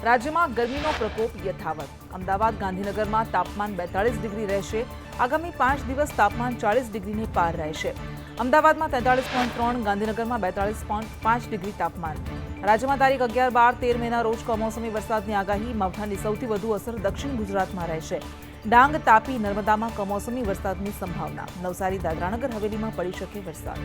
રાજ્યમાં ગરમીનો પ્રકોપ યથાવત. અમદાવાદ, ગાંધીનગરમાં તાપમાન 42 ડિગ્રી રહેશે. આગામી 5 દિવસ તાપમાન 40 ડિગ્રીને પાર રહેશે. અમદાવાદમાં 43.3, ગાંધીનગરમાં 42.5 ડિગ્રી તાપમાન. રાજ્યમાં તારીખ 11, 12, 13 મેના રોજ કમોસમી વરસાદની આગાહી. માવઠાની સૌથી વધુ અસર દક્ષિણ ગુજરાતમાં રહેશે. ડાંગ, તાપી, નર્મદામાં કમોસમી વરસાદની સંભાવના. નવસારી, દાદરાનગર હવેલીમાં પડી શકે વરસાદ.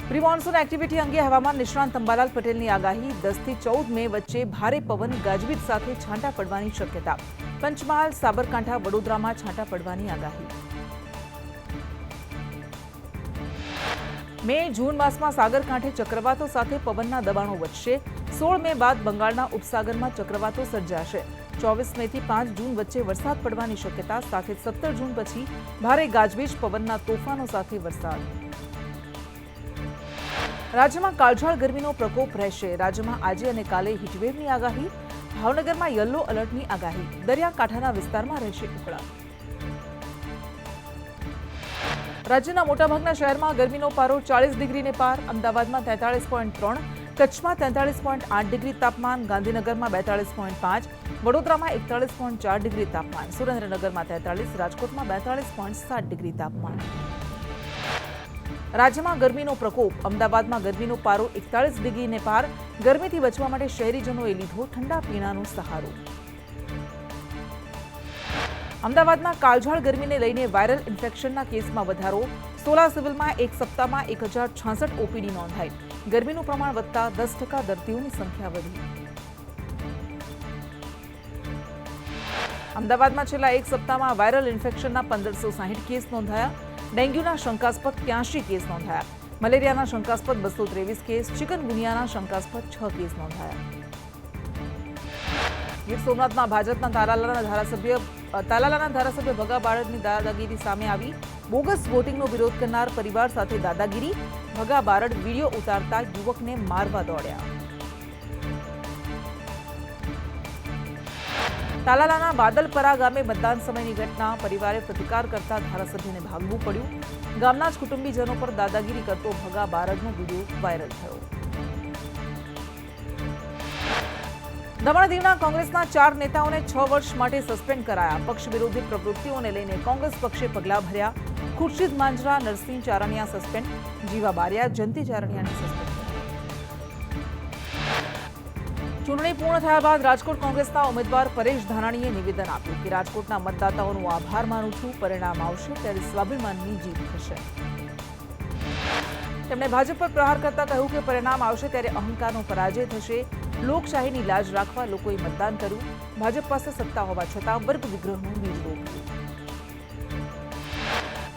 પ્રી મોન્સૂન એક્ટિવિટી અંગે હવામાન નિષ્ણાંત અંબાલાલ પટેલની આગાહી. 10 થી 14 મે વચ્ચે ભારે પવન, ગાજવીજ સાથે છાંટા પડવાની શક્યતા. પંચમહાલ, સાબરકાંઠા, વડોદરામાં છાંટા પડવાની આગાહી. મે, જૂન માસમાં સાગરકાંઠે ચક્રવાતો સાથે પવનના દબાણો વધશે. 16 મે બાદ બંગાળના ઉપસાગરમાં ચક્રવાતો સર્જાશે. 24 મેથી 5 જૂન વચ્ચે વરસાદ પડવાની શક્યતા. સાથે 17 જૂન પછી ભારે ગાજવીજ, પવનના તોફાનો સાથે વરસાદ. રાજ્યમાં કાળઝાળ ગરમીનો પ્રકોપ રહેશે. રાજ્યમાં આજે અને કાલે હીટવેવની આગાહી. ભાવનગરમાં યલો એલર્ટની આગાહી. દરિયાકાંઠાના વિસ્તારમાં રહેશે ઉકળાટ. રાજ્યના મોટાભાગના શહેરમાં ગરમીનો પારો 40 ડિગ્રીને પાર. અમદાવાદમાં 43.3, કચ્છમાં 43.8 ડિગ્રી તાપમાન. ગાંધીનગરમાં 42.5, વડોદરામાં 41.4 ડિગ્રી તાપમાન. સુરેન્દ્રનગરમાં 43, રાજકોટમાં 42.7 ડિગ્રી તાપમાન. રાજ્યમાં ગરમીનો પ્રકોપ. અમદાવાદમાં ગરમીનો પારો 41 ડિગ્રીને પાર. ગરમીથી બચવા માટે શહેરીજનોએ લીધો ઠંડા પીણાનો સહારો. અમદાવાદમાં કાળઝાળ ગરમીને લઈને વાયરલ ઇન્ફેક્શનના કેસમાં વધારો. સોલા સિવિલમાં એક સપ્તાહમાં 1066 ઓપીડી નોંધાઈ. ગરમીનું પ્રમાણ વધતા 10% દર્દીઓની સંખ્યા વધી. અમદાવાદમાં છેલ્લા એક સપ્તાહમાં વાયરલ ઇન્ફેક્શનના 1560 કેસ નોંધાયા. ડેન્ગ્યુના શંકાસ્પદ 83 કેસ નોંધાયા. મલેરિયાના શંકાસ્પદ 223 કેસ. ચિકનગુનિયાના શંકાસ્પદ 6 કેસ નોંધાયા. ગીર સોમનાથમાં ભાજપના તાલાલાના ધારાસભ્ય ભગા બારડની દાદાગીરી સામે આવી. બોગસ વોટિંગનો વિરોધ કરનાર પરિવાર સાથે દાદાગીરી. ભગા બારડ વીડિયો ઉતારતા યુવકને મારવા દોડ્યા. તાલાલાના બાદલપરા ગામે મતદાન સમયની ઘટના. પરિવારે પ્રતિકાર કરતા ધારાસભ્યને ભાગવું પડ્યું. ગામના જ કુટુંબીજનો પર દાદાગીરી કરતો ભગા બારડનો વિડીયો વાયરલ થયો. દમણ દીવના કોંગ્રેસના 4 નેતાઓને 6 વર્ષ માટે સસ્પેન્ડ કરાયા. પક્ષ વિરોધી પ્રવૃત્તિઓને લઈને કોંગ્રેસ પક્ષે પગલાં ભર્યા. ખુરશીદ માંજરા, નરસિંહ ચારણિયા સસ્પેન્ડ. જીવા બારિયા, જયંતિ ચારણિયાને સસ્પેન્ડ. ચૂંટણી પૂર્ણ થયા બાદ રાજકોટ કોંગ્રેસના ઉમેદવાર પરેશ ધાનાણીએ નિવેદન આપ્યું કે રાજકોટના મતદાતાઓનો આભાર માનું છું. પરિણામ આવશે ત્યારે સ્વાભિમાનની જીત થશે. તેમણે ભાજપ પર પ્રહાર કરતા કહ્યું કે પરિણામ આવશે ત્યારે અહંકારનો પરાજય થશે. લોકશાહીની લાજ રાખવા લોકોએ મતદાન કર્યું. ભાજપ પાસે સત્તા હોવા છતાં વર્ગ વિગ્રહનું બીજ રોપ્યું.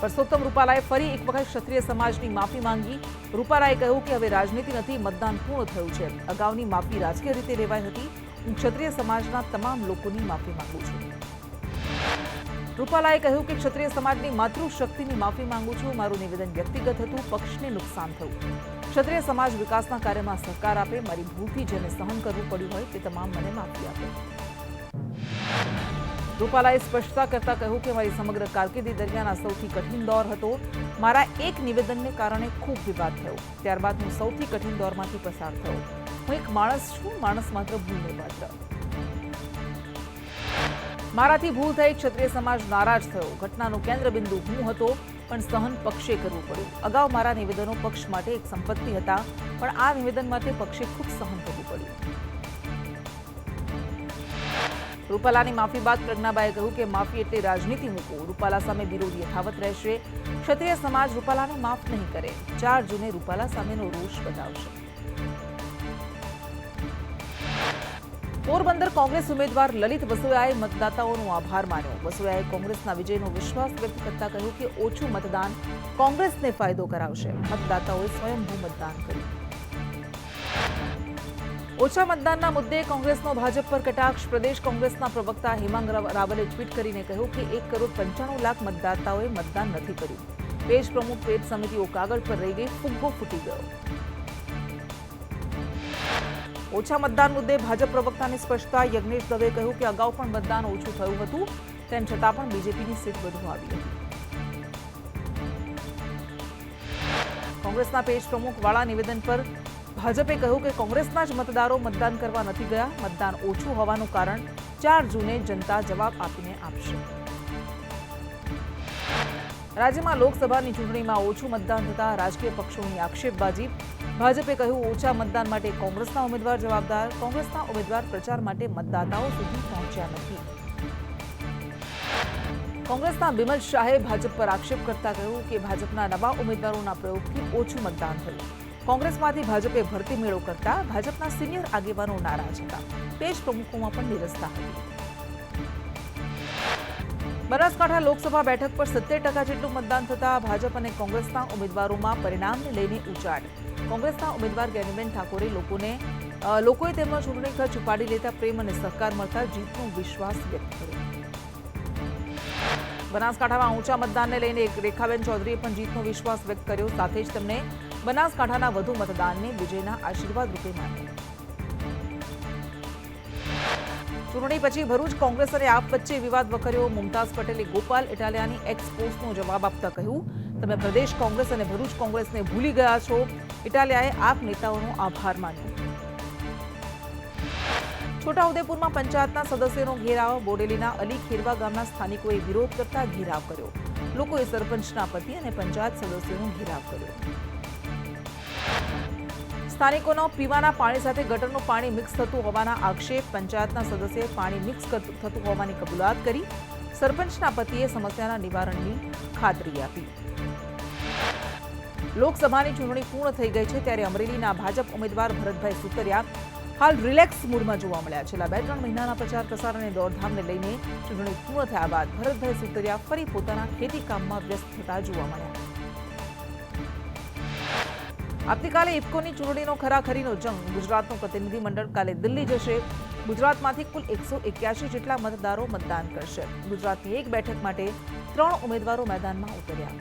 પરસોત્તમ રૂપાલાએ ફરી એક વખત ક્ષત્રિય સમાજની માફી માંગી. રૂપાલાએ કહ્યું કે હવે રાજનીતિ નથી, મતદાન પૂર્ણ થયું છે. અગાઉની માફી રાજકીય રીતે લેવાઈ હતી. હું ક્ષત્રિય સમાજના તમામ લોકોની માફી માંગુ છું. રૂપાલાએ કહ્યું કે ક્ષત્રિય સમાજની માતૃશક્તિની માફી માંગુ છું. મારું નિવેદન વ્યક્તિગત હતું, પક્ષને નુકસાન થયું. ક્ષત્રિય સમાજ વિકાસના કાર્યમાં સહકાર આપે. મારી ભૂલથી જેને સહન કરવું પડ્યું હોય તે તમામ મને માફી આપે. રૂપાલાએ સ્પષ્ટતા કરતા કહ્યું કે મારી સમગ્ર કારકિર્દી દરમિયાન આ સૌથી કઠિન દોર હતો. મારા એક નિવેદનને કારણે ખૂબ વિવાદ થયો. ત્યારબાદ હું સૌથી કઠિન દોરમાંથી પસાર થયો. હું એક માણસ છું, માણસ માત્ર ભૂલને પાત્ર. મારાથી ભૂલ થઈ, ક્ષત્રિય સમાજ નારાજ થયો. ઘટનાનું કેન્દ્રબિંદુ હું હતો, પણ સહન પક્ષે કરવું પડ્યું. અગાઉ મારા નિવેદનો પક્ષ માટે એક સંપત્તિ હતા, પણ આ નિવેદન માટે પક્ષે ખૂબ સહન કરવું પડ્યું. રૂપાલાની માફી બાદ પ્રજ્ઞાબાએ કહ્યું કે માફી એટલે રાજનીતિ મૂકો. રૂપાલા સામે વિરોધ યથાવત રહેશે. ક્ષત્રિય સમાજ રૂપાલાને માફ નહીં કરે. 4 જૂને રૂપાલા સામેનો રોષ બતાવશે. પોરબંદર કોંગ્રેસ ઉમેદવાર લલિત વસોયાએ મતદાતાઓનો આભાર માન્યો. વસોયાએ કોંગ્રેસના વિજયનો વિશ્વાસ વ્યક્ત કરતા કહ્યું કે ઓછું મતદાન કોંગ્રેસને ફાયદો કરાવશે. મતદાતાઓએ સ્વયંભૂ મતદાન કર્યું. ઓછા મતદાનના મુદ્દે કોંગ્રેસનો ભાજપ પર કટાક્ષ. પ્રદેશ કોંગ્રેસના પ્રવક્તા હેમાંગ રાવલે ટ્વીટ કરીને કહ્યું કે 1,95,00,000 મતદાતાઓએ મતદાન નથી કર્યું. પેજ પ્રમુખ, પેજ સમિતિઓ કાગળ પર રહી ગઈ, ફુગ્ગો ફૂટી ગયો. ઓછા મતદાન મુદ્દે ભાજપ પ્રવક્તાની સ્પષ્ટતા. યજ્ઞેશ દવે કહ્યું કે અગાઉ પણ મતદાન ઓછું થયું હતું, તેમ છતાં પણ બીજેપીની સીટ વધુ આવી હતી. કોંગ્રેસના પેજ પ્રમુખ વાળા નિવેદન પર ભાજપે કહ્યું કે કોંગ્રેસના જ મતદારો મતદાન કરવા નથી ગયા. મતદાન ઓછું હોવાનું કારણ 4 જૂને જનતા જવાબ આપીને આપશે. રાજ્યમાં લોકસભાની ચૂંટણીમાં ઓછું મતદાન થતા રાજકીય પક્ષોની આક્ષેપબાજી. ભાજપે કહ્યું ઓછા મતદાન માટે કોંગ્રેસના ઉમેદવાર જવાબદાર. કોંગ્રેસના ઉમેદવાર પ્રચાર માટે મતદાતાઓ સુધી પહોંચ્યા નથી. કોંગ્રેસના બિમલ શાહે ભાજપ પર આક્ષેપ કરતા કહ્યું કે ભાજપના નવા ઉમેદવારોના પ્રયોગથી ઓછું મતદાન થયું. કોંગ્રેસમાંથી ભાજપે ભરતી મેળો કરતા ભાજપના સિનિયર આગેવાનો નારાજ હતા. પેજ પ્રમુખોમાં પણ નિરસતા હતી. બનાસકાંઠા લોકસભા બેઠક પર 70% જેટલું મતદાન થતા ભાજપ અને કોંગ્રેસના ઉમેદવારોમાં પરિણામને લઈને ઉચાટ. કોંગ્રેસના ઉમેદવાર જ્ઞાનીબેન ઠાકોરે લોકોએ તેમનો ચૂંટણી ખર્ચ ઉપાડી લેતા પ્રેમ અને સહકાર મળતા જીતનો વિશ્વાસ વ્યક્ત કર્યો. બનાસકાંઠામાં ઊંચા મતદાનને લઈને રેખાબેન ચૌધરીએ પણ જીતનો વિશ્વાસ વ્યક્ત કર્યો. સાથે જ તેમણે બનાસકાંઠાના વધુ મતદાનને વિજયના આશીર્વાદ રૂપે માન્યા. ચૂંટણી પછી ભરૂચ કોંગ્રેસ અને આપ વચ્ચે વિવાદ વકર્યો. મુમતાઝ પટેલે ગોપાલ ઇટાલિયાની એક્સ પોસ્ટનો જવાબ આપતા કહ્યું, તમે પ્રદેશ કોંગ્રેસ અને ભરૂચ કોંગ્રેસને ભૂલી ગયા છો. ઇટાલિયાએ આપ નેતાઓનો આભાર માન્યો. છોટાઉદેપુરમાં પંચાયતના સદસ્યોનો ઘેરાવ. બોડેલીના અલી ખેરવા ગામના સ્થાનિકોએ વિરોધ કરતા ઘેરાવ કર્યો. લોકોએ સરપંચના પતિ અને પંચાયત સદસ્યોનો ઘેરાવ કર્યો. સ્થાનિકોનો પીવાના પાણી સાથે ગટરનું પાણી મિક્સ થતું હોવાના આક્ષેપ. પંચાયતના સદસ્યએ પાણી મિક્સ થતું હોવાની કબૂલાત કરી. સરપંચના પતિએ સમસ્યાના નિવારણની ખાતરી આપી. લોકસભાની ચૂંટણી પૂર્ણ થઈ ગઈ છે ત્યારે અમરેલીના ભાજપ ઉમેદવાર ભરતભાઈ સુતરિયા હાલ રિલેક્સ મૂડમાં જોવા મળ્યા. છેલ્લા 2-3 મહિનાના પ્રચાર પ્રસાર અને દોડધામને લઈને ચૂંટણી પૂર્ણ થયા બાદ ભરતભાઈ સુતરિયા ફરી પોતાના ખેતી કામમાં વ્યસ્ત થતા જોવા મળ્યા. આવતીકાલે ઇફકોની ચૂંટણીનો ખરાખરીનો જંગ. ગુજરાતનું પ્રતિનિધિમંડળ કાલે દિલ્હી જશે. ગુજરાતમાંથી કુલ 181 જેટલા મતદારો મતદાન કરશે. ગુજરાતની એક બેઠક માટે 3 ઉમેદવારો મેદાનમાં ઉતર્યા.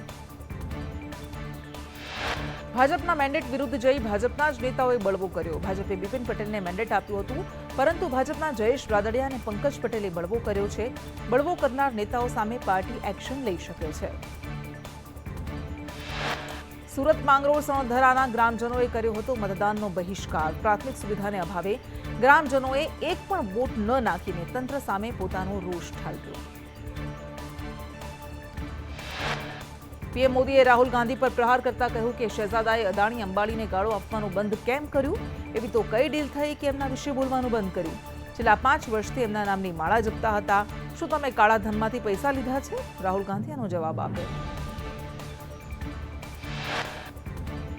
ભાજપના મેન્ડેટ વિરુદ્ધ જઈ ભાજપના જ નેતાઓએ બળવો કર્યો. ભાજપે બિપિન પટેલને મેન્ડેટ આપ્યું હતું, પરંતુ ભાજપના જયેશ રાદડિયા અને પંકજ પટેલે બળવો કર્યો છે. બળવો કરનાર નેતાઓ સામે પાર્ટી એક્શન લઈ શકે છે. સુરત માંગરોળ સણોધરાના ગ્રામજનોએ કર્યો હતો મતદાનનો બહિષ્કાર. પ્રાથમિક સુવિધાને અભાવે ગ્રામજનોએ એક પણ વોટ ન નાખીને તંત્ર સામે પોતાનો રોષ ઠાલવ્યો. પીએમ મોદીએ રાહુલ ગાંધી પર પ્રહાર કરતા કહ્યું કે શહેજાદાએ અદાણી અંબાણીને ગાળો આપવાનું બંધ કેમ કર્યું? એવી તો કઈ ડીલ થઈ કે એમના વિશે બોલવાનું બંધ કર્યું? છેલ્લા 5 વર્ષથી એમના નામની માળા જપતા હતા. શું તમે કાળા ધનમાંથી પૈસા લીધા છે? રાહુલ ગાંધીનો જવાબ આપ્યો.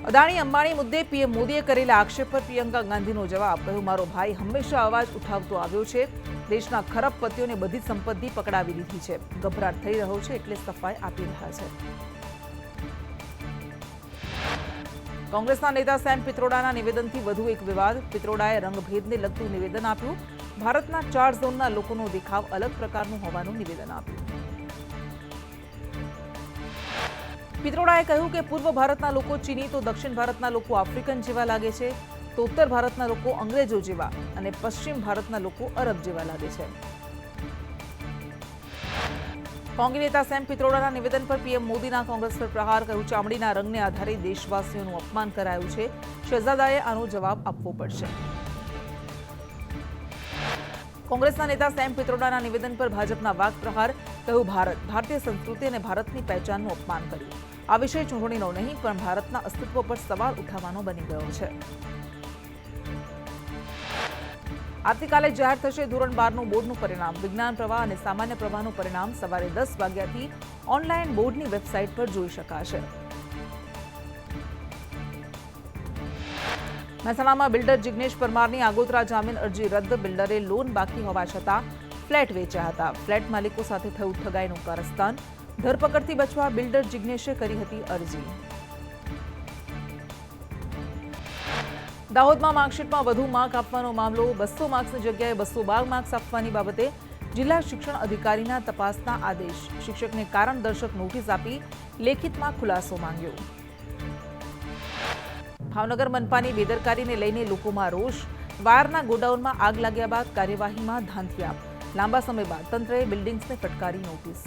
અદાણી અંબાણી મુદ્દે પીએમ મોદીએ કરેલા આક્ષેપ પર પ્રિયંકા ગાંધીનો જવાબ. કહ્યું, મારો ભાઈ હંમેશા અવાજ ઉઠાવતો આવ્યો છે. દેશના ખરબપતિઓને બધી સંપત્તિ પકડાવી લીધી છે. ગભરાટ થઈ રહ્યો છે એટલે સફાઈ આપી રહ્યા છે. કોંગ્રેસના નેતા સેમ પિત્રોડાના નિવેદનથી વધુ એક વિવાદ. પિત્રોડાએ રંગભેદને લગતું નિવેદન આપ્યું. ભારતના 4 ઝોનના લોકોનો દેખાવ અલગ પ્રકારનું હોવાનું નિવેદન આપ્યું. પિત્રોડાએ કહ્યું કે પૂર્વ ભારતના લોકો ચીની તો દક્ષિણ ભારતના લોકો આફ્રિકન જેવા લાગે છે, તો ઉત્તર ભારતના લોકો અંગ્રેજો જેવા અને પશ્ચિમ ભારતના લોકો અરબ જેવા લાગે છે. કોંગ્રેસ નેતા સેમ પિત્રોડાના નિવેદન પર પીએમ મોદીના કોંગ્રેસ પર પ્રહાર. કહ્યું, ચામડીના રંગને આધારે દેશવાસીઓનું અપમાન કરાયું છે. શહેજાદાએ આનો જવાબ આપવો પડશે. કોંગ્રેસના નેતા સેમ પિત્રોડાના નિવેદન પર ભાજપના વાક પ્રહાર. કહ્યું, ભારતીય સંસ્કૃતિ અને ભારતની પહેચાનનું અપમાન કર્યું. આ વિષય ચૂંટણીનો નહીં પણ ભારતના અસ્તિત્વ પર સવાલ ઉઠાવવાનો બની ગયો છે. આવતીકાલે જાહેર થશે ધોરણ 12નું બોર્ડનું પરિણામ. વિજ્ઞાન પ્રવાહ અને સામાન્ય પ્રવાહનું પરિણામ સવારે 10 વાગ્યાથી ઓનલાઈન બોર્ડની વેબસાઇટ પર જોઈ શકાશે. મહેસાણામાં બિલ્ડર જિગ્નેશ પરમારની આગોતરા જામીન અરજી રદ. બિલ્ડરે લોન બાકી હોવા છતાં ફ્લેટ વેચ્યા હતા. ફ્લેટ માલિકો સાથે થયું ઠગાઈનું કારસ્તાન. ધરપકડથી બચવા બિલ્ડર જિગ્નેશે કરી હતી અરજી. દાહોદમાં માર્કશીટમાં વધુ માર્ક આપવાનો મામલો. 200 માર્ક્સની જગ્યાએ 212 માર્ક્સ આપવાની બાબતે જિલ્લા શિક્ષણ અધિકારીના તપાસના આદેશ. શિક્ષકને કારણદર્શક નોટિસ આપી લેખિતમાં ખુલાસો માંગ્યો. ભાવનગર મનપાની બેદરકારીને લઈને લોકોમાં રોષ. વાયરના ગોડાઉનમાં આગ લાગ્યા બાદ કાર્યવાહીમાં ધાંધિયા. લાંબા સમય બાદ તંત્રએ બિલ્ડિંગ્સને ફટકારી નોટિસ.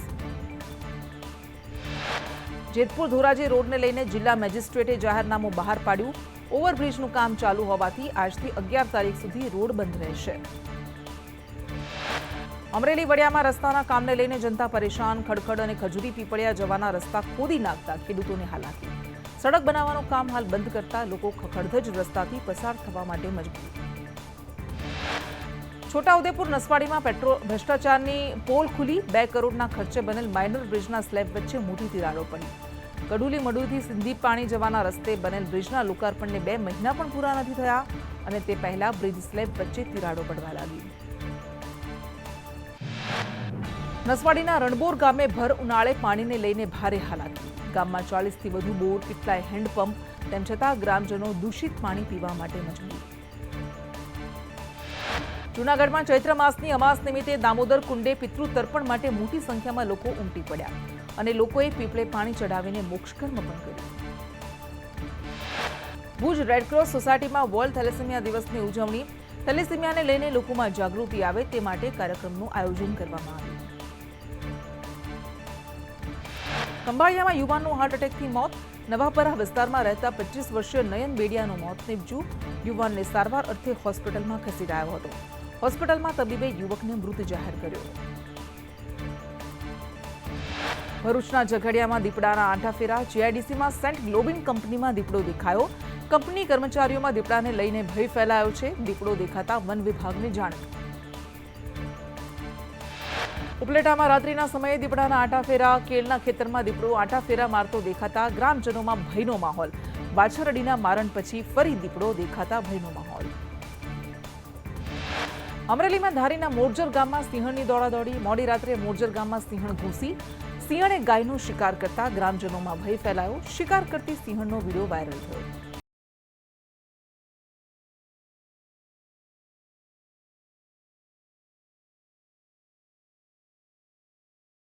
જેતપુર ધોરાજી રોડને લઈને જિલ્લા મેજિસ્ટ્રેટે જાહેરનામું બહાર પાડ્યું. ઓવરબ્રિજનું કામ ચાલુ હોવાથી આજથી 11 તારીખ સુધી રોડ બંધ રહેશે. અમરેલી વડિયામાં રસ્તાના કામને લઈને જનતા પરેશાન. ખડખડ અને ખજૂરી પીપળિયા જવાના રસ્તા ખોદી નાખતા ખેડૂતોને હાલાકી. સડક બનાવવાનું કામ હાલ બંધ કરતા લોકો ખખડધજ રસ્તાથી પસાર થવા માટે મજબૂર. છોટાઉદેપુર નસવાડીમાં ભ્રષ્ટાચારની પોલ ખુલી. 2 કરોડના ખર્ચે બનેલ માઇનર બ્રિજના સ્લેબ વચ્ચે મોટી તિરાડો પડી. કડુલી મડુથી સિંધી પાણી જવાના રસ્તે બનેલ બ્રિજના લોકાર્પણને 2 મહિના પણ પૂરા નથી થયા અને તે પહેલા બ્રિજ સ્લેબ વચ્ચે તિરાડો પડવા લાગી. નસવાડીના રણબોર ગામે ભર ઉનાળે પાણીને લઈને ભારે હાલાકી. ગામમાં 40થી વધુ બોર, કેટલાય હેન્ડપંપ, તેમ છતાં ગ્રામજનો દૂષિત પાણી પીવા માટે મજબૂર. જૂનાગઢમાં ચૈત્ર માસની અમાસ નિમિત્તે દામોદર કુંડે પિતૃ તર્પણ માટે મોટી સંખ્યામાં લોકો ઉમટી પડ્યા અને લોકોએ પીપળે પાણી ચડાવીને મોક્ષકર્મ પણ કર્યું. ભુજ રેડક્રોસ સોસાયટીમાં વર્લ્ડ થેલેસેમિયા દિવસની ઉજવણી. થેલેસેમિયાને લઈને લોકોમાં જાગૃતિ આવે તે માટે કાર્યક્રમનું આયોજન કરવામાં આવ્યું. ખંભાળિયામાં યુવાનનું હાર્ટ એટેકથી મોત. નવાપરા વિસ્તારમાં રહેતા 25 વર્ષીય નયન બેડિયાનું મોત નીપજ્યું. યુવાનને સારવાર અર્થે હોસ્પિટલમાં ખસેડાયો હતો. હોસ્પિટલમાં તબીબે યુવકને મૃત જાહેર કર્યો. ભરૂચના ઝઘડિયામાં દીપડાના આંટાફેરા. જીઆઈડીસીમાં સેન્ટ ગ્લોબિન કંપનીમાં દીપડો દેખાયો. કંપની કર્મચારીઓમાં દીપડાને લઈને ભય ફેલાયો છે. દીપડો દેખાતા વન વિભાગને જાણ. ઉપલેટામાં રાત્રિના સમયે દીપડાના આંટાફેરા. કેળના ખેતરમાં દીપડો આંટાફેરા મારતો દેખાતા ગ્રામજનોમાં ભયનો માહોલ. વાછરડીના મારણ પછી ફરી દીપડો દેખાતા ભયનો માહોલ. અમરેલીમાં ધારીના મોરજર ગામમાં સિંહણની દોડાદોડી. મોડી રાત્રે મોરજર ગામમાં સિંહણ ઘૂસી. સિંહણે ગાયનો શિકાર કરતા ગ્રામજનોમાં ભય ફેલાયો. શિકાર કરતી સિંહણનો વિડીયો વાયરલ થયો.